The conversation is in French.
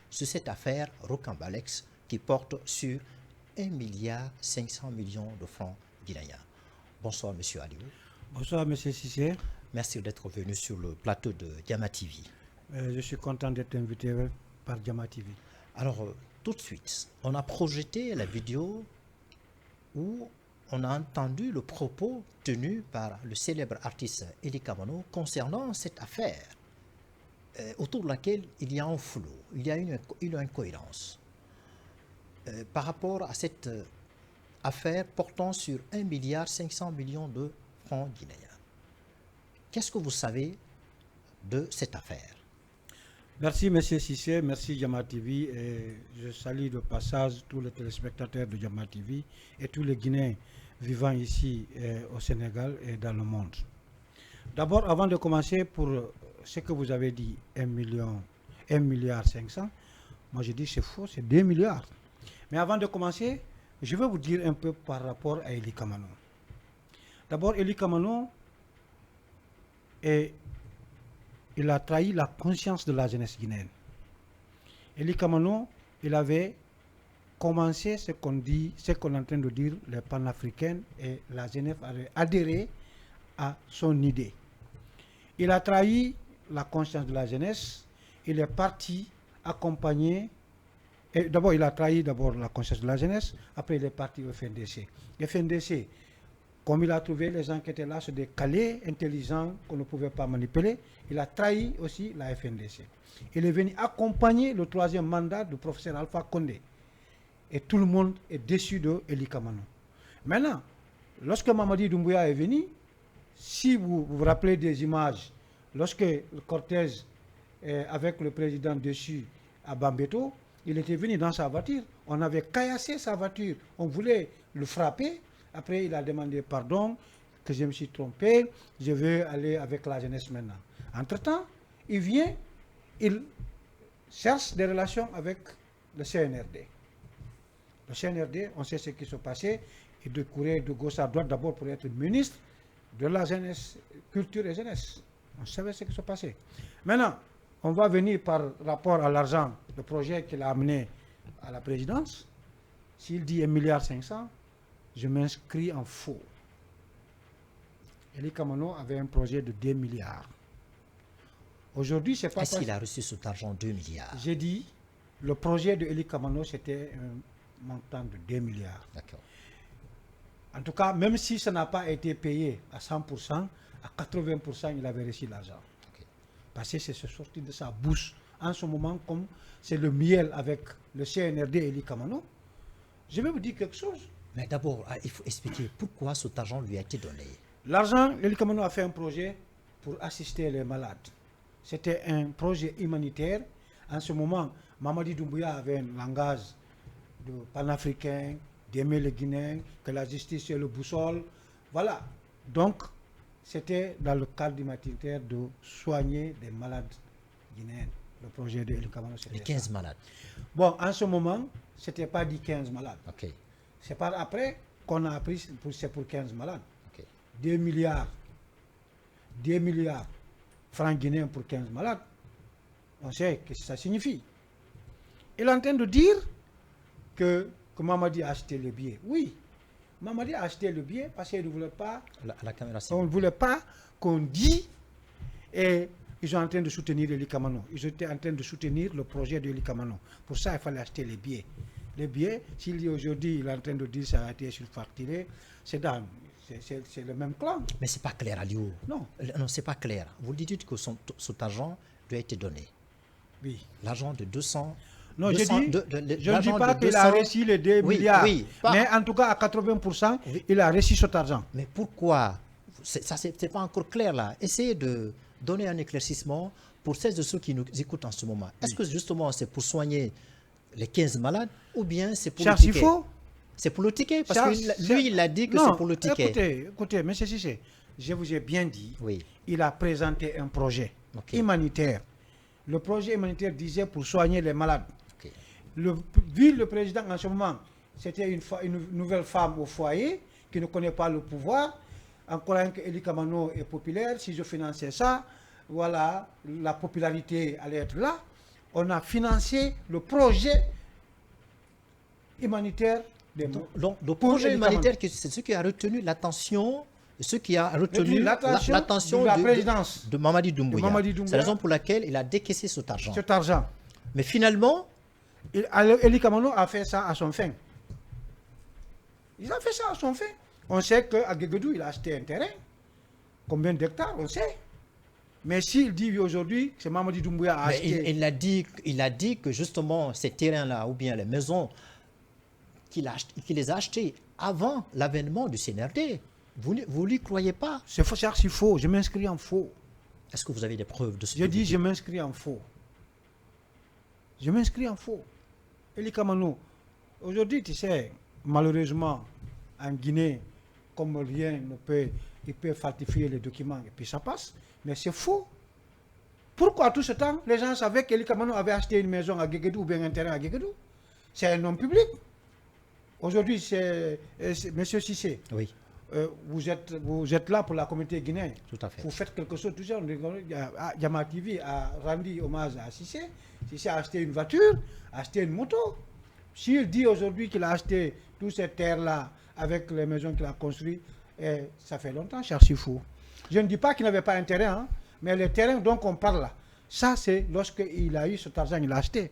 sur cette affaire Rocambalex qui porte sur 1,5 milliard de francs guinéens. Bonsoir, Monsieur Aliou. Bonsoir, Monsieur Cissé. Merci d'être venu sur le plateau de Diama TV. Je suis content d'être invité par Diama TV. Alors, tout de suite, on a projeté la vidéo où on a entendu le propos tenu par le célèbre artiste Eli Kamano concernant cette affaire autour de laquelle il y a un flou, il y a une incohérence. Par rapport à cette affaire portant sur 1,5 milliard de francs guinéens. Qu'est-ce que vous savez de cette affaire? Merci, M. Cissé, merci Diama TV. Et je salue de passage tous les téléspectateurs de Diama TV et tous les Guinéens vivant ici au Sénégal et dans le monde. D'abord, avant de commencer, pour ce que vous avez dit, 1,5 milliard, moi je dis c'est faux, c'est 2 milliards. Mais avant de commencer, je vais vous dire un peu par rapport à Eli Kamano. D'abord, Eli Kamano, il a trahi la conscience de la jeunesse guinéenne. Eli Kamano, il avait commencé ce qu'on est en train de dire, les panafricains, et la jeunesse avait adhéré à son idée. Il a trahi la conscience de la jeunesse, il est parti accompagner, et d'abord il a trahi la conscience de la jeunesse, après il est parti au FNDC. Le FNDC, comme il a trouvé les gens qui étaient là, c'est des calés intelligents qu'on ne pouvait pas manipuler, il a trahi aussi la FNDC. Il est venu accompagner le troisième mandat du professeur Alpha Condé. Et tout le monde est déçu de Eli Kamano. Maintenant, lorsque Mamadi Doumbouya est venu, si vous vous rappelez des images, lorsque le cortège avec le président déchu à Bambeto, il était venu dans sa voiture, on avait caillassé sa voiture, on voulait le frapper. Après, il a demandé pardon, que je me suis trompé, je veux aller avec la jeunesse maintenant. Entre-temps, il vient, il cherche des relations avec le CNRD. Le CNRD, on sait ce qui s'est passé, il de courir de gauche à droite d'abord pour être ministre de la jeunesse, culture et jeunesse. On savait ce qui s'est passé. Maintenant, on va venir par rapport à l'argent, le projet qu'il a amené à la présidence. S'il dit 1,5 milliard, je m'inscris en faux. Eli Kamano avait un projet de 2 milliards. Aujourd'hui, c'est pas... Est-ce qu'il a reçu cet argent 2 milliards? J'ai dit, le projet de Eli Kamano, c'était un montant de 2 milliards. D'accord. En tout cas, même si ça n'a pas été payé à 100%, à 80%, il avait reçu l'argent. Okay. Parce que c'est sorti de sa bouche. En ce moment, comme c'est le miel avec le CNRD et Eli Kamano, je vais vous dire quelque chose. Mais d'abord, il faut expliquer pourquoi cet argent lui a été donné. L'argent, Eli Kamano a fait un projet pour assister les malades. C'était un projet humanitaire. En ce moment, Mamadi Doumbouya avait un langage de panafricain, d'aimer les Guinéens, que la justice est le boussole. Voilà. Donc, c'était dans le cadre humanitaire de soigner les malades guinéens. Le projet de Eli Kamano, c'était les 15 ça. malades. Bon, en ce moment, ce n'était pas dit 15 malades. Ok. C'est par après qu'on a appris que c'est pour 15 malades. Okay. 2 milliards francs guinéens pour 15 malades. On sait ce que ça signifie. Il est en train de dire que Mamadi a acheté le billet. Oui, Mamadi a acheté le billet parce qu'il ne voulait pas... La caméra, on ne voulait pas qu'on dise... Et ils sont en train de soutenir Eli Kamano. Ils étaient en train de soutenir le projet de Eli Kamano. Pour ça, il fallait acheter les billets. Les billets, s'il dit aujourd'hui, il est en train de dire que ça a été surfacturé, c'est le même clan. Mais ce n'est pas clair, Aliou. Non. Non, ce n'est pas clair. Vous dites que cet argent lui a été donné. Oui. L'argent de 200... Non, 200, je ne dis pas qu'il a reçu les 2 milliards. Oui, mais en tout cas, à 80%, oui. Il a reçu cet argent. Mais pourquoi? Ça, ce n'est pas encore clair là. Essayez de donner un éclaircissement pour celles et ceux qui nous écoutent en ce moment. Est-ce que justement c'est pour soigner les 15 malades ou bien c'est pour le ticket? C'est pour le ticket parce que lui il a dit que c'est pour le ticket. Écoutez, M. Cissé, je vous ai bien dit, oui. Il a présenté un projet humanitaire. Le projet humanitaire disait pour soigner les malades. Vu le président en ce moment, c'était une nouvelle femme au foyer qui ne connaît pas le pouvoir, en croyant que Eli Kamano est populaire. Si je finançais ça, voilà, la popularité allait être là. on a financé le projet humanitaire des Donc, le projet humanitaire, c'est ce qui a retenu l'attention, ce qui a retenu l'attention de la présidence de Mamadi Doumbouya. C'est la raison pour laquelle il a décaissé cet argent. Mais finalement, Eli Kamano a fait ça à son fin. Il a fait ça à son fin. On sait qu'à Guéguédou, il a acheté un terrain. Combien d'hectares, on sait. Mais s'il dit aujourd'hui que c'est Mamadi Doumbouya a acheté... Il a dit que justement ces terrains-là, ou bien les maisons, qu'il les a achetées avant l'avènement du CNRD. Vous lui croyez pas? C'est faux, c'est archi faux. Je m'inscris en faux. Est-ce que vous avez des preuves de ce que Je vous dis, dites? je m'inscris en faux. Je m'inscris en faux. Eli Kamano, aujourd'hui, tu sais, malheureusement, en Guinée, comme rien ne peut, il peut falsifier les documents et puis ça passe. Mais c'est faux. Pourquoi tout ce temps, les gens savaient qu'Eli Kamano avait acheté une maison à Guéguédou ou bien un terrain à Guéguédou? C'est un nom public. Aujourd'hui, c'est M. Cissé. Oui. Vous êtes là pour la communauté guinéenne. Tout à fait. Vous faites quelque chose. Tout ça, Yama TV a rendu hommage à Cissé. Cissé a acheté une voiture, a acheté une moto. S'il dit aujourd'hui qu'il a acheté toutes ces terres-là avec les maisons qu'il a construites, ça fait longtemps, cher Sifou. Je ne dis pas qu'il n'avait pas un terrain, hein, mais les terrains dont on parle là, ça c'est lorsqu'il a eu cet argent, il a acheté.